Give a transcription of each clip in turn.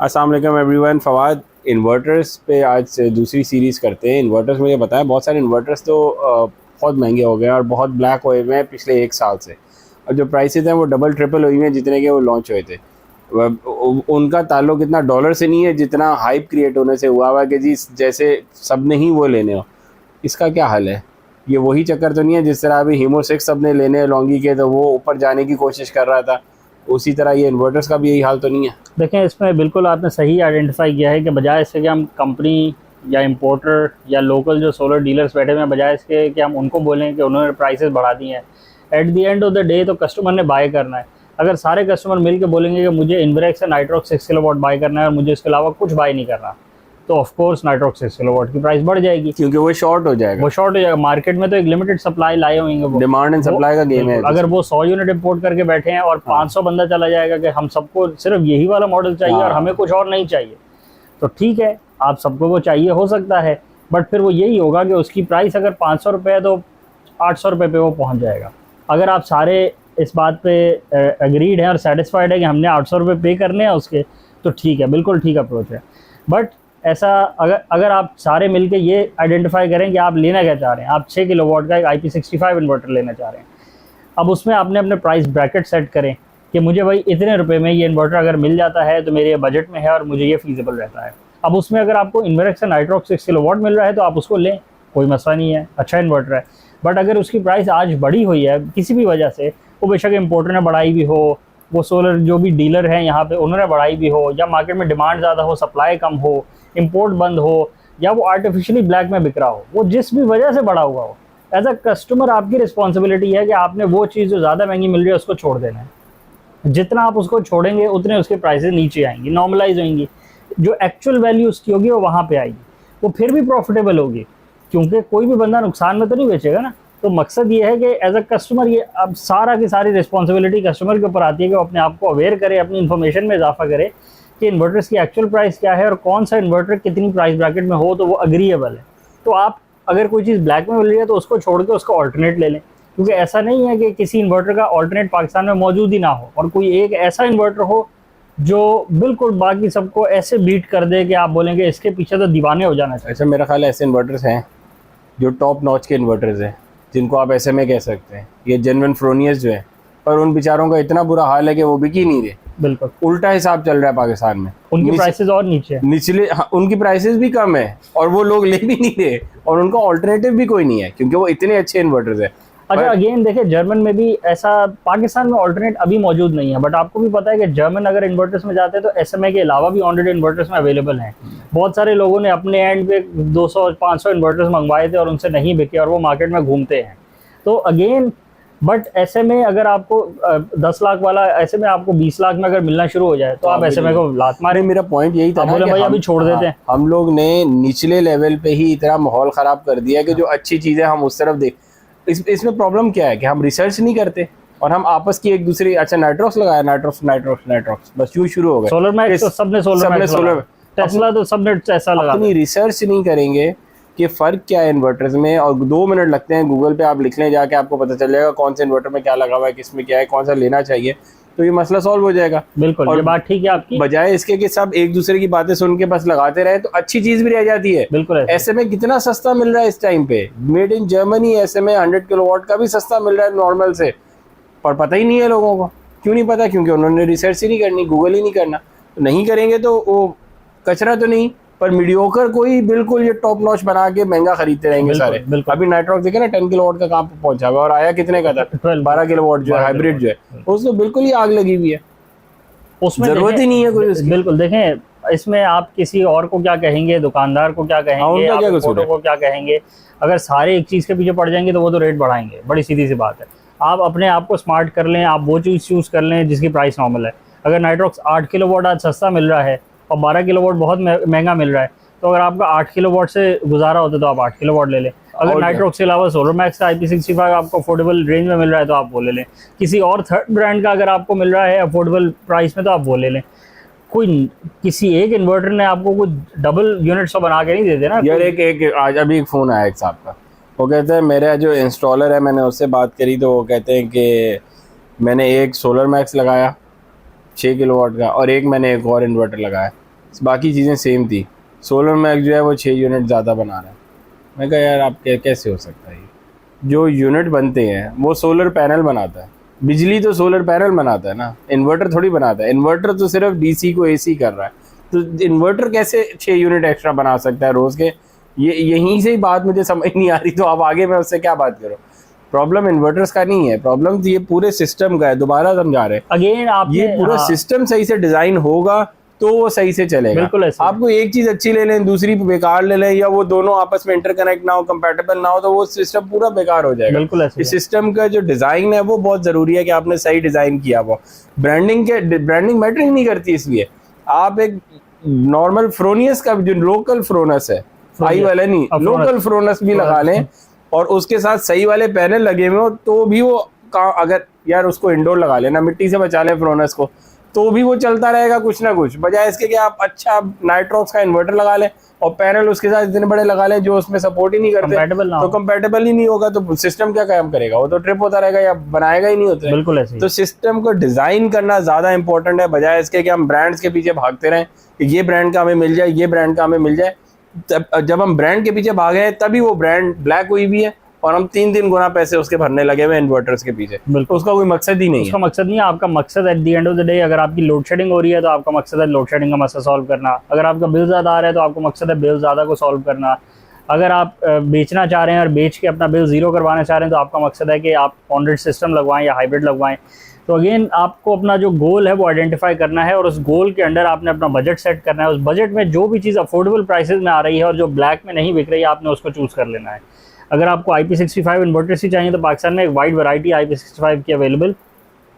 अस्सलाम वालेकुम everyone. Fawad inverters पे आज से दूसरी सीरीज़ करते हैं। इन्वर्टर्स मुझे बताया बहुत सारे इन्वर्टर्स तो बहुत महंगे हो गए और बहुत ब्लैक हुए हुए हैं पिछले एक साल से, और जो प्राइसेस हैं वो डबल ट्रिपल हुई हैं जितने के वो लॉन्च हुए थे। उनका ताल्लुक इतना डॉलर से नहीं है जितना हाइप क्रिएट होने से हुआ कि जी जैसे सब ने ही वो लेने हो। इसका क्या हल है? ये वही चक्कर तो नहीं है जिस तरह अभी हीमो 6 सब ने लेने लॉन्गी के तो वो ऊपर जाने की कोशिश कर रहा था, उसी तरह ये इन्वर्टर्स का भी यही हाल तो नहीं है? देखें, इसमें बिल्कुल आपने सही आइडेंटिफाई किया है कि बजाय इससे कि हम कंपनी या इंपोर्टर या लोकल जो सोलर डीलर्स बैठे हुए हैं, बजाय इसके कि हम उनको बोलें कि उन्होंने प्राइसेस बढ़ा दी हैं, eight the end of the day तो कस्टमर ने बाय करना है। अगर सारे कस्टमर मिल के बोलेंगे कि मुझे इन्वरेक्स से नाइट्रॉक्स 6 किलोवाट बाय करना है और मुझे इसके अलावा कुछ बाय नहीं करना, तो ऑफ कोर्स नाइट्रॉक्स 6 किलोवाट की प्राइस बढ़ जाएगी, क्योंकि वो शॉर्ट हो जाएगा। मार्केट में तो एक लिमिटेड सप्लाई लाए होंगे, वो डिमांड एंड सप्लाई का गेम है। अगर वो 100 यूनिट इंपोर्ट करके बैठे हैं और 500 बंदा चला जाएगा कि हम सबको सिर्फ यही वाला मॉडल चाहिए और हमें कुछ और नहीं चाहिए, तो ठीक है, आप सबको वो चाहिए हो सकता है, बट फिर वो यही होगा कि उसकी प्राइस अगर 500 रुपये है तो 800 रुपये पे वो पहुंच जाएगा। अगर आप सारे इस बात पे एग्रीड हैं और सेटिस्फाइड है कि हमने 800 रुपये पे करने हैं उसके, तो ठीक है, बिल्कुल ठीक अप्रोच है। बट ऐसा अगर आप सारे मिलके ये आइडेंटिफाई करें कि आप लेना क्या चाह रहे हैं, आप 6 किलोवाट का एक IP65 इन्वर्टर लेना चाह रहे हैं, अब उसमें आपने अपने प्राइस ब्रैकेट सेट करें कि मुझे भाई इतने रुपए में ये इन्वर्टर अगर मिल जाता है तो मेरे बजट में है और मुझे ये फीजिबल रहता है। अब उसमें अगर आपको इन्वेरेक्स से नाइट्रॉक्स 6 किलोवाट मिल रहा है तो आप उसको लें, कोई मसला नहीं है, अच्छा इन्वर्टर है। बट अगर उसकी प्राइस आज बढ़ी हुई है किसी भी वजह से, वो बेशक इम्पोर्टर ने बढ़ाई भी हो, वो सोलर जो भी डीलर हैं यहाँ पे उन्होंने बढ़ाई भी हो, या मार्केट में डिमांड ज़्यादा हो, सप्लाई कम हो, इंपोर्ट बंद हो, या वो आर्टिफिशियली ब्लैक में बिक रहा हो, वो जिस भी वजह से बढ़ा हुआ हो, एज अ कस्टमर आपकी रिस्पॉन्सिबिलिटी है कि आपने वो चीज़ जो ज़्यादा महंगी मिल रही है उसको छोड़ देना है। जितना आप उसको छोड़ेंगे उतने उसके प्राइसेस नीचे आएंगी, नॉर्मलाइज होंगी, जो एक्चुअल वैल्यू उसकी होगी वो वहाँ पे आएगी, वो फिर भी प्रॉफिटेबल होगी, क्योंकि कोई भी बंदा नुकसान में तो नहीं बेचेगा ना। तो मकसद ये है कि एज अ कस्टमर ये अब सारा की सारी रिस्पॉन्सिबिलिटी कस्टमर के ऊपर आती है कि वो अपने आप को अवेयर करे, अपनी इन्फॉर्मेशन में इजाफा करे कि इन्वर्टर्स की एक्चुअल प्राइस क्या है और कौन सा इन्वर्टर कितनी प्राइस ब्रैकेट में हो तो वो अग्रीएबल है। तो आप अगर कोई चीज़ ब्लैक में मिल रही है तो उसको छोड़ के उसका ऑल्टरनेट ले लें, क्योंकि ऐसा नहीं है कि किसी इन्वर्टर का ऑल्टरनेट पाकिस्तान में मौजूद ही ना हो और कोई एक ऐसा इन्वर्टर हो जो बिल्कुल बाकी सबको ऐसे बीट कर दे कि आप बोलेंगे इसके पीछे तो दीवाने हो जाना चाहिए। अच्छा, मेरा ख्याल ऐसे इन्वर्टर्स हैं जो टॉप नॉच के इन्वर्टर्स हैं, जिनको आप SMA कह सकते हैं, ये जेन्युइन फ्रोनियस जो है, पर उन बेचारों का इतना बुरा हाल है कि वो बिक ही नहीं रहे। बिल्कुल उल्टा हिसाब चल रहा है पाकिस्तान में, उनकी प्राइसेस और नीचे निचले उनकी प्राइसेस भी कम है और वो लोग ले भी नहीं रहे और उनका ऑल्टरनेटिव भी कोई नहीं है क्योंकि वो इतने अच्छे इन्वर्टर्स हैं। अच्छा, अगेन देखिए, जर्मन में भी ऐसा, पाकिस्तान में ऑल्टरनेट अभी मौजूद नहीं है, बट आपको भी पता है कि जर्मन अगर इन्वर्टर्स में जाते हैं तो SMA के अलावा भी ऑन इन्वर्टर्स में अवेलेबल हैं। बहुत सारे लोगों ने अपने एंड पे 200-500 इन्वर्टर्स मंगवाए थे और उनसे नहीं बिके और वो मार्केट में घूमते हैं। तो अगेन, बट SMA अगर आपको 10 लाख वाला SMA आपको 20 लाख में अगर मिलना शुरू हो जाए तो आप SMA को लात मारे। मेरा पॉइंट यही था ना कि भाई अभी छोड़ देते हैं। हम लोग ने निचले लेवल पे ही इतना माहौल ख़राब कर दिया कि जो अच्छी चीज़ें हम उस तरफ देख, इसमें प्रॉब्लम क्या है कि हम रिसर्च नहीं करते और हम आपस की एक दूसरे, अच्छा नाइट्रॉक्स लगाया, नाइट्रॉक्स बस यूँ शुरू हो गए। सोलर मैक्स तो सबने सोलर, टेस्ला तो सबने टेस्ला लगा। अपनी रिसर्च नहीं करेंगे कि फ़र्क क्या है इन्वर्टर्स में, और 2 मिनट लगते हैं, गूगल पे आप लिख लें जाके, आपको पता चल जाएगा कौन से इन्वर्टर में क्या लगा हुआ है, किस में क्या है, कौन सा लेना चाहिए, तो ये मसला सॉल्व हो जाएगा। बिल्कुल, ये बात ठीक है आपकी। बजाय इसके कि सब एक दूसरे की बातें सुन के बस लगाते रहे तो अच्छी चीज़ भी रह जाती है। बिल्कुल, SMA कितना सस्ता मिल रहा है इस टाइम पे, made in Germany SMA 100 kilowatt का भी सस्ता मिल रहा है नॉर्मल से, पर पता ही नहीं है लोगों को। क्यों नहीं पता? क्योंकि उन्होंने रिसर्च ही नहीं करनी, गूगल ही नहीं करना। नहीं करेंगे तो वो कचरा तो नहीं, पर मीडियोकर को ही बिल्कुल ये टॉप नॉच बना के महंगा खरीदते रहेंगे सारे। अभी नाइट्रॉक्स देखे ना, 10 किलोवाट का कहाँ पहुंचा हुआ और आया कितने का था? 12 किलोवाट जो है हाइब्रिड जो है, उसको बिल्कुल ही आग लगी हुई है, उसमें जरूरत ही नहीं है कोई उसकी। बिल्कुल, देखें, इसमें आप किसी और को क्या कहेंगे, दुकानदार को क्या कहेंगे, को क्या कहेंगे? अगर सारे एक चीज़ के पीछे पड़ जाएंगे तो वो तो रेट बढ़ाएंगे, बड़ी सीधी सी बात है। आप अपने आप को स्मार्ट कर लें, आप वो चीज़ चूज़ कर लें जिसकी प्राइस नॉर्मल है। अगर नाइट्रॉक्स 8 किलोवाट आज सस्ता मिल रहा है और 12 किलोवाट बहुत महंगा मिल रहा है, तो अगर आपका 8 किलोवाट से गुजारा होता है तो आप 8 किलोवाट ले लें। अगर नाइट्रॉक्स के अलावा सोलर मैक्स का IP65 आपको अफोर्डेबल रेंज में मिल रहा है तो आप वो ले लें। किसी और थर्ड ब्रांड का अगर आपको मिल रहा है अफोर्डेबल प्राइस में तो आप वो ले लें। कोई किसी एक इन्वर्टर ने आपको कुछ डबल यूनिट्स तो बना के नहीं देते ना यार। एक आज अभी एक फ़ोन आया एक साहब का, वो कहते हैं, मेरा जो इंस्टॉलर है, मैंने उससे बात करी तो वो कहते हैं कि मैंने एक सोलर मैक्स लगाया 6 किलोवाट का और एक मैंने एक और इन्वर्टर लगाया, बाकी चीज़ें सेम थी। सोलर मैक जो है वो 6 यूनिट ज़्यादा बना रहा है। मैं कहा यार आप कैसे हो सकता है, जो यूनिट बनते हैं वो सोलर पैनल बनाता है, बिजली तो सोलर पैनल बनाता है ना, इन्वर्टर थोड़ी बनाता है। इन्वर्टर तो सिर्फ डीसी को एसी कर रहा है, तो इन्वर्टर कैसे 6 यूनिट एक्स्ट्रा बना सकता है रोज़ के? ये यहीं से ही बात मुझे समझ नहीं आ रही, तो अब आगे मैं उससे क्या बात करूँ। प्रॉब्लम इन्वर्टर्स का नहीं है, प्रॉब्लम तो ये पूरे सिस्टम का है। दोबारा समझा रहे हैं, अगेन आप ये पूरा सिस्टम सही से डिज़ाइन होगा तो वो सही से चलेगा। बिल्कुल ऐसे। आपको एक चीज़ अच्छी ले लें, दूसरी बेकार ले लें, या वो दोनों आपस में इंटरकनेक्ट ना हो, कंपैटिबल ना हो, तो वो सिस्टम पूरा बेकार हो जाएगा। बिल्कुल ऐसे। इस सिस्टम का जो डिज़ाइन है वो बहुत ज़रूरी है कि आपने सही डिज़ाइन किया। वो ब्रांडिंग मैटर ही नहीं करती। इसलिए आप एक नॉर्मल फ्रोनियस का जो लोकल फ्रोनस है, हाई वाला नहीं, लोकल फ्रोनस भी लगा लें और उसके साथ सही वाले पैनल लगे हुए हो, तो भी वो अगर यार उसको इंडोर लगा लेना, मिट्टी से बचा लें फ्रोनस को, तो भी वो चलता रहेगा कुछ ना कुछ। बजाय इसके कि आप अच्छा नाइट्रॉक्स का इन्वर्टर लगा लें और पैनल उसके साथ इतने बड़े लगा लें जो उसमें सपोर्ट ही नहीं करते, तो कंपैटिबल ही नहीं होगा, तो सिस्टम क्या काम करेगा? वो तो ट्रिप होता रहेगा या बनाएगा ही नहीं होता। बिल्कुल ऐसे। तो सिस्टम को डिजाइन करना ज्यादा इंपॉर्टेंट है, बजाय इसके कि हम ब्रांड्स के पीछे भागते रहें कि ये ब्रांड का हमें मिल जाए, ये ब्रांड का हमें मिल जाए। जब हम ब्रांड के पीछे भागे हैं तभी वो ब्रांड ब्लैक हुई भी है और हम 3 गुना पैसे उसके भरने लगे हुए इन्वर्टर्स के पीछे। तो उसका कोई मकसद ही नहीं है। उसका मकसद नहीं है। आपका मकसद eight the end of the day, अगर आपकी लोड शेडिंग हो रही है तो आपका मकसद है लोड शेडिंग का मसला सॉल्व करना। अगर आपका बिल ज़्यादा आ रहा है तो आपका मकसद है बिल ज़्यादा को सॉल्व करना। अगर आप बेचना चाह रहे हैं और बेच के अपना बिल ज़ीरो करवाना चाह रहे हैं तो आपका मकसद है कि आप ऑन-ग्रिड सिस्टम लगवाएं या हाइब्रिड लगवाएं। तो अगेन आपको अपना जो गोल है वो आइडेंटिफाई करना है और उस गोल के अंडर आपने अपना बजट सेट करना है। उस बजट में जो भी चीज़ अफोर्डेबल प्राइसेस में आ रही है और जो ब्लैक में नहीं बिक रही है, आपने उसको चूज़ कर लेना है। अगर आपको IP65 इन्वर्टर्स ही चाहिए तो पाकिस्तान में एक वाइड वैरायटी IP65 की अवेलेबल,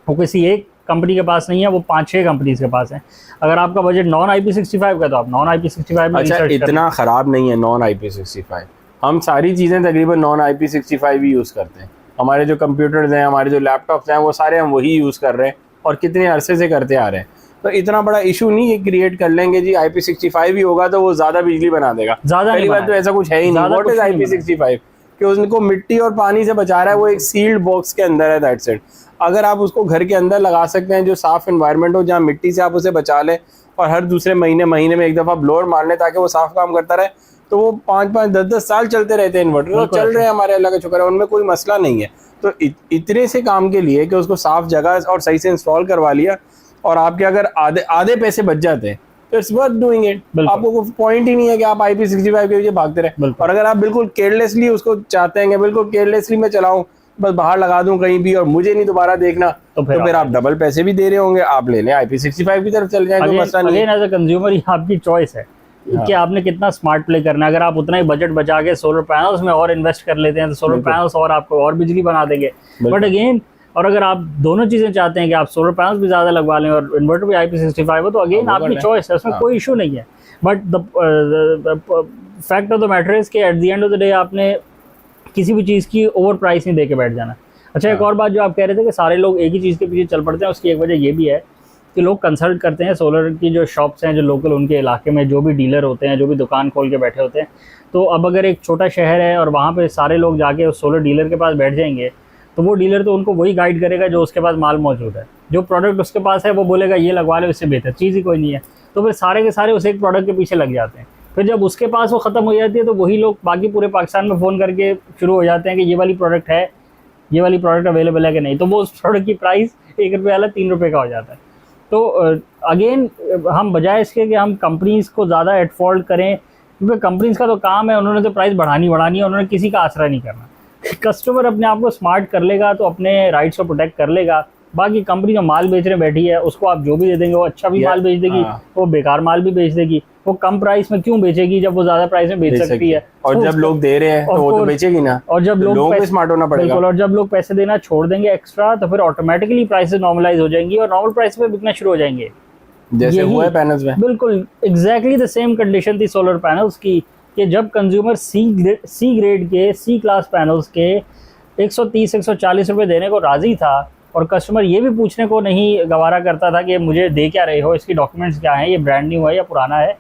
वो किसी एक कंपनी के पास नहीं है, वो 5-6 कंपनीज के पास है। अगर आपका बजट नॉन IP65 का तो आप नॉन IP65 में अच्छा, इतना ख़राब नहीं है नॉन IP65। हम सारी चीज़ें तकरीबन नॉन IP65 ही यूज़ करते हैं। हमारे जो कंप्यूटर्स हैं, हमारे जो लैपटॉप्स हैं, वो सारे हम वही यूज़ कर रहे हैं और कितने अरसे से करते आ रहे हैं। तो इतना बड़ा इशू नहीं है, क्रिएट कर लेंगे जी IP65 ही होगा तो वो ज़्यादा बिजली बना देगा। पहली बात तो ऐसा कुछ है ही नहीं। व्हाट इज IP65 कि उनको मिट्टी और पानी से बचा रहा है, वो एक सील्ड बॉक्स के अंदर है, दैट्स इट। अगर आप उसको घर के अंदर लगा सकते हैं जो साफ़ इन्वायरमेंट हो, जहाँ मिट्टी से आप उसे बचा लें और हर दूसरे महीने में एक दफ़ा ब्लोअर मार लें ताकि वो साफ़ काम करता रहे, तो वो 5-5, 10-10 साल चलते रहते हैं इन्वर्टर। तो चल रहे हैं हमारे, अल्लाह का शुक्र है, उनमें कोई मसला नहीं है। तो इतने से काम के लिए कि उसको साफ़ जगह और सही से इंस्टॉल करवा लिया और आपके अगर आधे पैसे बच जाते हैं, इट्स वर्थ डूइंग इट। आपको कोई पॉइंट ही नहीं है कि आप IP65 के पीछे भागते रहे। और अगर आप बिल्कुल केयरलेसली उसको चाहते हैं कि बिल्कुल केयरलेसली मैं चलाऊं, बस बाहर लगा दूं कहीं भी और मुझे नहीं दोबारा देखना, तो फिर आप डबल पैसे भी दे रहे होंगे, आप ले लें IP65 की तरफ चले जाएं, कोई मसला नहीं। अगेन एज अ कंज्यूमर ये आपकी चॉइस है कि आपने कितना स्मार्ट प्ले करना है। अगर आप उतना ही बजट बचा के सोलर पैनल्स में और इन्वेस्ट कर लेते हैं तो सोलर पैनल्स और आपको और बिजली बना देंगे। बट अगेन, और अगर आप दोनों चीज़ें चाहते हैं कि आप सोलर पैनल्स भी ज़्यादा लगवा लें और इन्वर्टर भी IP65 हो, तो अगेन आपकी चॉइस है, उसमें कोई इशू नहीं है। But the fact of the matter is कि at the end of the day आपने किसी भी चीज़ की ओवर प्राइस नहीं दे के बैठ जाना। अच्छा, एक और बात जो आप कह रहे थे कि सारे लोग एक ही चीज़ के पीछे चल पड़ते हैं, उसकी एक वजह ये भी है कि लोग कंसल्ट करते हैं सोलर की जो शॉप्स हैं, जो लोकल उनके इलाके में जो भी डीलर होते हैं, जो भी दुकान खोल के बैठे होते हैं। तो अब अगर एक छोटा शहर है और वहाँ पे सारे लोग जाके उस सोलर डीलर के पास बैठ जाएंगे, तो वो डीलर तो उनको वही गाइड करेगा जो उसके पास माल मौजूद है। जो प्रोडक्ट उसके पास है वो बोलेगा ये लगवा लो, इससे बेहतर चीज़ ही कोई नहीं है। तो फिर सारे के सारे उस एक प्रोडक्ट के पीछे लग जाते हैं। फिर जब उसके पास वो ख़त्म हो जाती है तो वही लोग बाकी पूरे पाकिस्तान में फ़ोन करके शुरू हो जाते हैं कि ये वाली प्रोडक्ट है, ये वाली प्रोडक्ट अवेलेबल है कि नहीं। तो वो उस प्रोडक्ट की प्राइस ₹1 वाला ₹3 का हो जाता है। तो अगेन हम बजाय इसके कि हम कंपनीज़ को ज़्यादा एट फॉल्ट करें, क्योंकि कंपनीज़ का तो काम है, उन्होंने तो प्राइस बढ़ानी है, उन्होंने किसी का आसरा नहीं करना। कस्टमर अपने आप को स्मार्ट कर लेगा तो अपने राइट्स को प्रोटेक्ट कर लेगा। बाकी कंपनी जो माल बेचने बैठी है उसको आप जो भी दे देंगे, वो अच्छा भी माल बेच देगी, वो बेकार माल भी बेच देगी। वो कम प्राइस में क्यों बेचेगी जब वो ज्यादा प्राइस में बेच सकती है? और जब लोग दे रहे हैं तो वो तो बेचेगी ना। और जब लोग स्मार्ट होना पड़ेगा। बिल्कुल, और जब लोग पैसे देना छोड़ देंगे एक्स्ट्रा, तो फिर ऑटोमेटिकली प्राइसेस नॉर्मलाइज हो जाएंगी और नॉर्मल प्राइस पे बिकना शुरू हो जाएंगे, जैसे हुआ है पैनल्स में। बिल्कुल एग्जैक्टली द सेम कंडीशन थी सोलर पैनल्स की, कि जब कंज्यूमर सी ग्रेड के सी क्लास पैनल्स के 130-140 रुपये देने को राजी था और कस्टमर ये भी पूछने को नहीं गवारा करता था कि मुझे दे क्या रहे हो, इसकी डॉक्यूमेंट्स क्या हैं, ये ब्रांड न्यू है या पुराना है,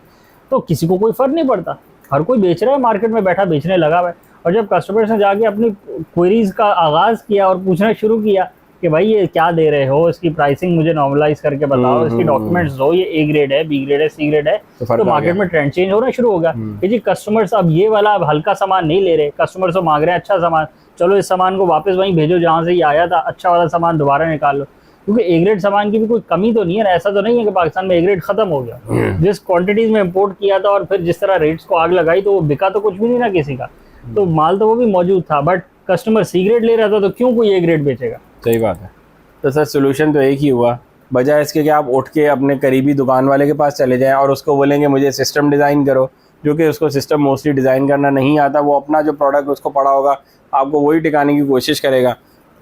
तो किसी को कोई फ़र्क नहीं पड़ता। हर कोई बेच रहा है, मार्केट में बैठा बेचने लगा हुआ है। और जब कस्टमर्स ने जाके अपनी क्वेरीज़ का आगाज़ किया और पूछना शुरू किया कि भाई ये क्या दे रहे हो, इसकी प्राइसिंग मुझे नॉर्मलाइज करके बताओ, इसकी डॉक्यूमेंट्स दो, ये ए ग्रेड है, बी ग्रेड है, सी ग्रेड है, तो मार्केट में ट्रेंड चेंज होना शुरू होगा कि जी कस्टमर्स अब ये वाला अब हल्का सामान नहीं ले रहे, कस्टमर्स तो मांग रहे हैं अच्छा सामान, चलो इस सामान को वापस वहीं भेजो जहाँ से ये आया था, अच्छा वाला सामान दोबारा निकाल लो, क्योंकि ए ग्रेड सामान की भी कोई कमी तो नहीं है ना, ऐसा तो नहीं है कि पाकिस्तान में ए ग्रेड खत्म हो गया। जिस क्वांटिटीज में इंपोर्ट किया था और फिर जिस तरह रेट्स को आग लगाई तो वो बिका तो कुछ भी नहीं ना किसी का, तो माल तो वो भी मौजूद था, बट कस्टमर सी ग्रेड ले रहा था तो क्यों कोई ए ग्रेड बेचेगा। सही बात है। तो सर सोल्यूशन तो एक ही हुआ, बजाय इसके कि आप उठ के अपने करीबी दुकान वाले के पास चले जाएं और उसको बोलेंगे मुझे सिस्टम डिज़ाइन करो, जो कि उसको सिस्टम मोस्टली डिज़ाइन करना नहीं आता, वो अपना जो प्रोडक्ट उसको पड़ा होगा आपको वही टिकाने की कोशिश करेगा।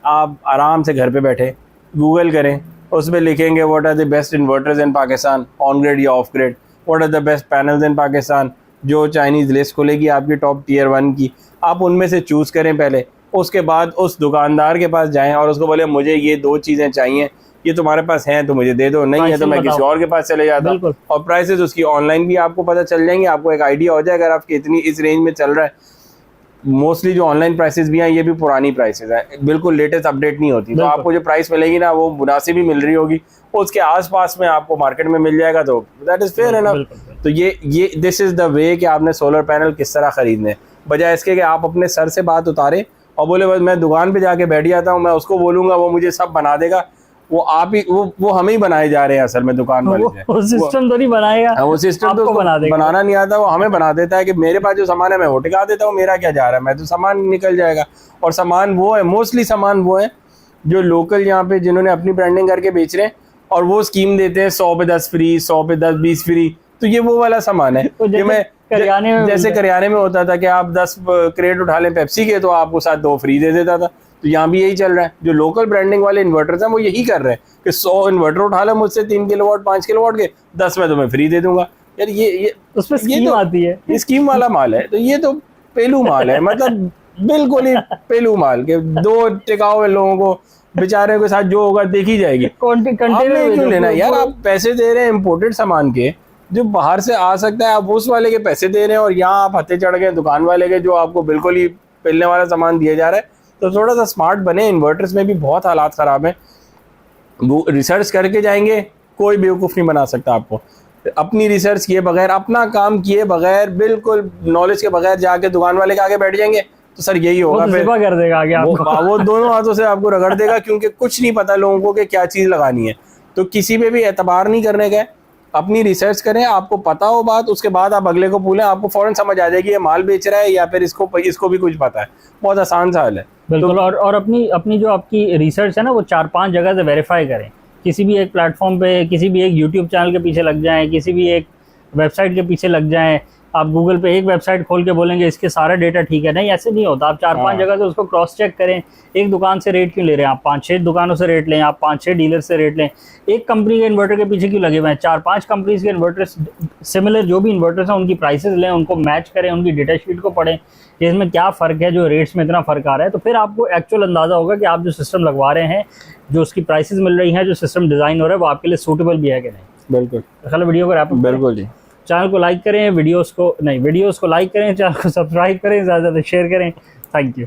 आप आराम से घर पे बैठे गूगल करें, उसमें लिखेंगे what are the best inverters in Pakistan, on grid या off grid, what are the best panels in Pakistan, जो चाइनीज़ लिस्ट खुलेगी आपकी टॉप टियर 1 की, आप उनमें से चूज़ करें पहले, उसके बाद उस दुकानदार के पास जाएं और उसको बोले मुझे ये 2 चीज़ें चाहिए, ये तुम्हारे पास हैं तो मुझे दे दो, नहीं है तो मैं किसी और के पास चले जाता हूँ, और प्राइसेस उसकी ऑनलाइन भी आपको पता चल जाएंगे, आपको एक आइडिया हो जाएगा अगर आपकी इतनी इस रेंज में चल रहा है। मोस्टली जो ऑनलाइन प्राइसेस भी हैं ये भी पुरानी प्राइसेस हैं, बिल्कुल लेटेस्ट अपडेट नहीं होती, तो आपको जो प्राइस मिलेगी ना वो मुनासिब ही मिल रही होगी, उसके आसपास में आपको मार्केट में मिल जाएगा, तो दैट इज़ फेयर एनफ। तो ये दिस इज़ द वे कि आपने सोलर पैनल किस तरह ख़रीदने, बजाय इसके कि आप अपने सर से बात उतारे और बोले बस मैं दुकान पे जाके बैठ जाता हूँ, मैं उसको बोलूँगा वो मुझे सब बना देगा, वो आप ही वो हमें ही बनाए जा रहे हैं असल में दुकान वाले से, वो सिस्टम तो नहीं बनाएगा, वो सिस्टम तो बनाना नहीं आता, वो हमें बना देता है कि मेरे पास जो सामान है मैं वो टिका देता हूँ, मेरा क्या जा रहा है, मैं तो सामान निकल जाएगा। और सामान वो है, मोस्टली सामान वो है जो लोकल यहाँ पे जिन्होंने अपनी ब्रांडिंग करके बेच रहे हैं और वो स्कीम देते हैं 100 पे 10 फ्री, 100 पे 10 20 फ्री, तो ये वो वाला सामान है कि मैं जैसे करियाने में होता था कि आप 10 क्रेट उठा लें पेप्सी के तो आपको साथ 2 फ्री दे देता था, तो यहाँ भी यही चल रहा है। जो लोकल ब्रांडिंग वाले इन्वर्टर्स हैं वो यही कर रहे हैं कि 100 इन्वर्टर उठा लो मुझसे 3 किलोवाट 5 किलोवाट के, 10 में तुम्हें फ्री दे दूंगा। यार ये उसमें स्कीम आती है, ये स्कीम वाला माल है, तो ये तो पेलू माल है, मतलब बिल्कुल ही पेलू माल के 2 टिकाऊ लोगों को बेचारे के साथ जो होगा देखी जाएगी। कंटेनर क्यों लेना यार, आप पैसे दे रहे हैं इम्पोर्टेड सामान के जो बाहर से आ सकता है, आप उस वाले के पैसे दे रहे हैं और यहाँ आप हत्थे चढ़ गए दुकान वाले के जो आपको बिल्कुल ही पेलने वाला सामान दिया जा रहा है। तो थोड़ा सा स्मार्ट बने, इन्वर्टर्स में भी बहुत हालात ख़राब हैं, रिसर्च करके जाएंगे, कोई बेवकूफ़ नहीं बना सकता आपको। अपनी रिसर्च किए बगैर, अपना काम किए बगैर, बिल्कुल नॉलेज के बगैर जाके दुकान वाले के आगे बैठ जाएंगे तो सर यही होगा, फिर कर देगा आगे आपको। वो दोनों हाथों से आपको रगड़ देगा, क्योंकि कुछ नहीं पता लोगों को कि क्या चीज़ लगानी है। तो किसी पे भी एतबार नहीं करने गए, अपनी रिसर्च करें, आपको पता हो बात, उसके बाद आप अगले को बोलें, आपको फौरन समझ आ जाएगी ये माल बेच रहा है या फिर इसको भी कुछ पता है। बहुत आसान सा हाल है। बिल्कुल। और अपनी जो आपकी रिसर्च है ना वो 4-5 जगह से वेरीफाई करें, किसी भी एक प्लेटफॉर्म पे, किसी भी एक यूट्यूब चैनल के पीछे लग जाएं, किसी भी एक वेबसाइट के पीछे लग जाएं। आप गूगल पे एक वेबसाइट खोल के बोलेंगे इसके सारा डेटा ठीक है, नहीं ऐसे नहीं होता। आप 4-5 जगह से उसको क्रॉस चेक करें। एक दुकान से रेट क्यों ले रहे हैं आप, 5-6 दुकानों से रेट लें, आप 5-6 डीलर से रेट लें। एक कंपनी के इन्वर्टर के पीछे क्यों लगे हुए हैं, 4-5 कंपनीज के इन्वर्टर्स, सिमिलर जो भी इन्वर्टर्स हैं उनकी प्राइसेस लें, उनको मैच करें, उनकी डेटा शीट को पढ़ें, इसमें क्या फ़र्क है, जो रेट्स में इतना फ़र्क आ रहा है, तो फिर आपको एक्चुअल अंदाज़ा होगा कि आप जो सिस्टम लगवा रहे हैं, जो उसकी प्राइसेस मिल रही हैं, जो सिस्टम डिज़ाइन हो रहा है वो आपके लिए सूटेबल भी है कि नहीं। बिल्कुल। चलो वीडियो को रैप अप। बिल्कुल जी। चैनल को लाइक करें, वीडियोस को लाइक करें, चैनल को सब्सक्राइब करें, ज़्यादा से ज़्यादा शेयर करें। Thank you.